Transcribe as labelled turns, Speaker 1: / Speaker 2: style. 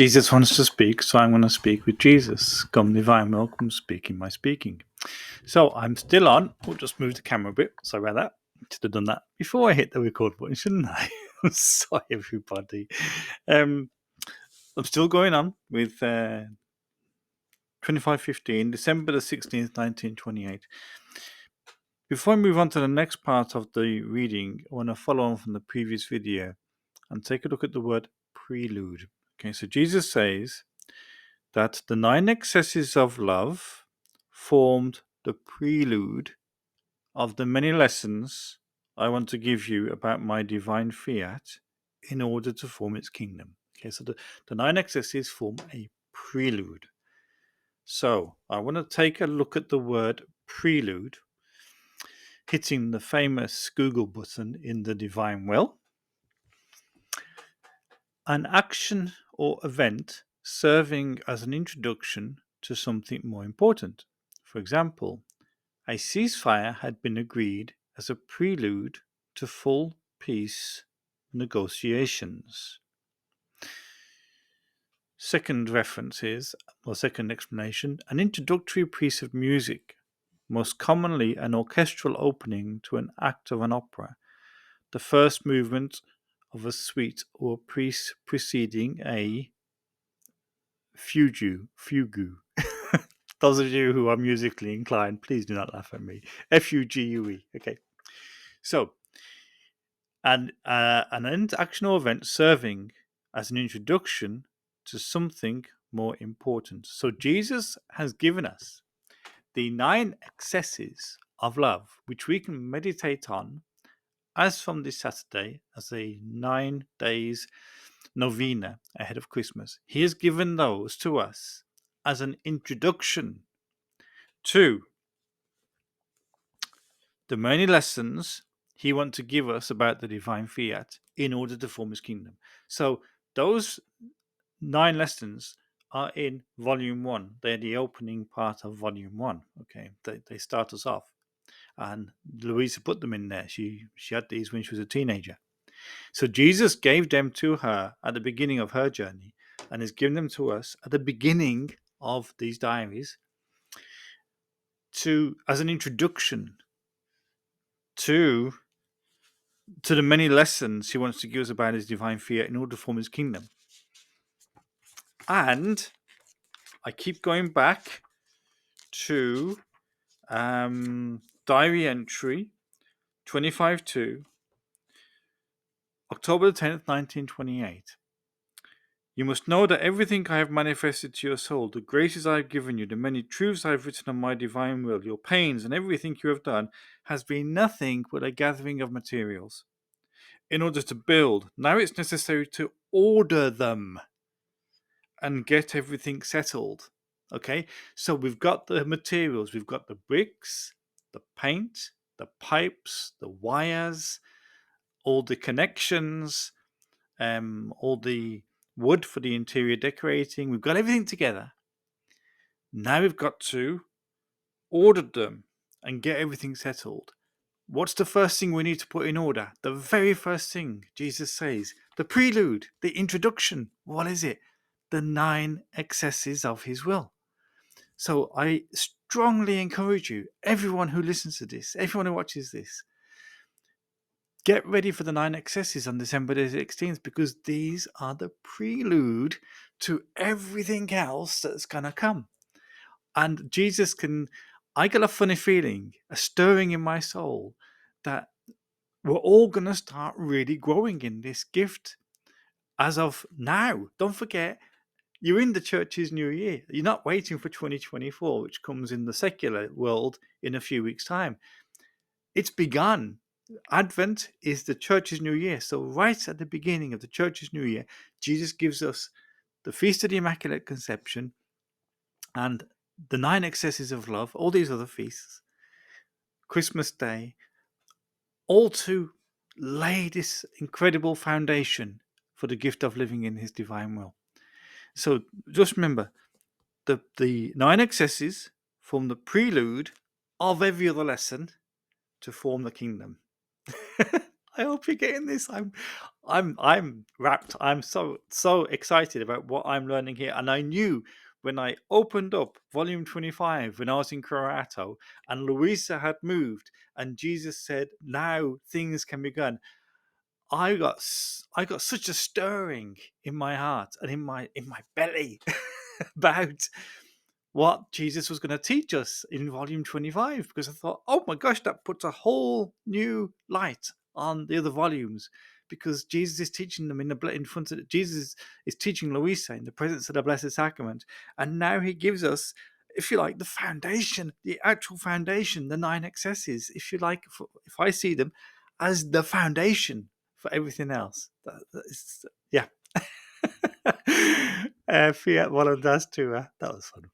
Speaker 1: Jesus wants to speak, so I'm going to speak with Jesus. Come divine, welcome, speaking my speaking. So I'm still on. We'll just move the camera a bit. Sorry about that. Should have done that before I hit the record button, shouldn't I? I'm sorry, everybody. I'm still going on with 2515, December the 16th, 1928. Before I move on to the next part of the reading, I want to follow on from the previous video and take a look at the word prelude. Okay, so Jesus says that the 9 excesses of love formed the prelude of the many lessons I want to give you about my divine fiat in order to form its kingdom. Okay, so the 9 excesses form a prelude. So I want to take a look at the word prelude, hitting the famous Google button in the divine well. An action or event serving as an introduction to something more important. For example, a ceasefire had been agreed as a prelude to full peace negotiations. Second explanation, an introductory piece of music, most commonly an orchestral opening to an act of an opera, the first movement of a suite or piece preceding a fugue. Those of you who are musically inclined, please do not laugh at me. Fugue. Okay. So, an actional event serving as an introduction to something more important. So, Jesus has given us the 9 excesses of love, which we can meditate on as from this Saturday, as a 9 days novena ahead of Christmas. He has given those to us as an introduction to the many lessons he wants to give us about the divine fiat in order to form his kingdom. So those 9 lessons are in volume 1. They're the opening part of volume 1. Okay, they start us off. And Luisa put them in there. She had these when she was a teenager. So Jesus gave them to her at the beginning of her journey and has given them to us at the beginning of these diaries as an introduction to the many lessons he wants to give us about his divine fiat in order to form his kingdom. And I keep going back to diary entry 25-2, October the 10th, 1928. You must know that everything I have manifested to your soul, the graces I have given you, the many truths I have written on my divine will, your pains and everything you have done, has been nothing but a gathering of materials. In order to build, now it's necessary to order them and get everything settled. Okay, so we've got the materials, we've got the bricks, the paint, the pipes, the wires, all the connections, all the wood for the interior decorating. We've got everything together. Now we've got to order them and get everything settled. What's the first thing we need to put in order? The very first thing Jesus says, the prelude, the introduction. What is it? The 9 excesses of his will. So I strongly encourage you, everyone who listens to this, everyone who watches this, get ready for the 9 excesses on December the 16th, because these are the prelude to everything else that's going to come. And Jesus I get a funny feeling, a stirring in my soul, that we're all going to start really growing in this gift as of now. Don't forget, you're in the church's new year. You're not waiting for 2024, which comes in the secular world in a few weeks' time. It's begun. Advent is the church's new year. So right at the beginning of the church's new year, Jesus gives us the Feast of the Immaculate Conception and the 9 excesses of love, all these other feasts, Christmas Day, all to lay this incredible foundation for the gift of living in his divine will. So just remember, the 9 excesses form the prelude of every other lesson to form the kingdom. I hope you're getting this. I'm wrapped. I'm so excited about what I'm learning here. And I knew when I opened up volume 25 when I was in Croato and Luisa had moved and Jesus said, now things can be done. I got such a stirring in my heart and in my belly about what Jesus was going to teach us in volume 25 because I thought, oh my gosh, that puts a whole new light on the other volumes because Jesus is teaching them in front of Jesus is teaching Luisa in the presence of the Blessed Sacrament, and now he gives us, if you like, the foundation, the actual foundation, the 9 excesses, if you like, if I see them as the foundation for everything else. That is, yeah. Fiat voluntas tua. That was fun.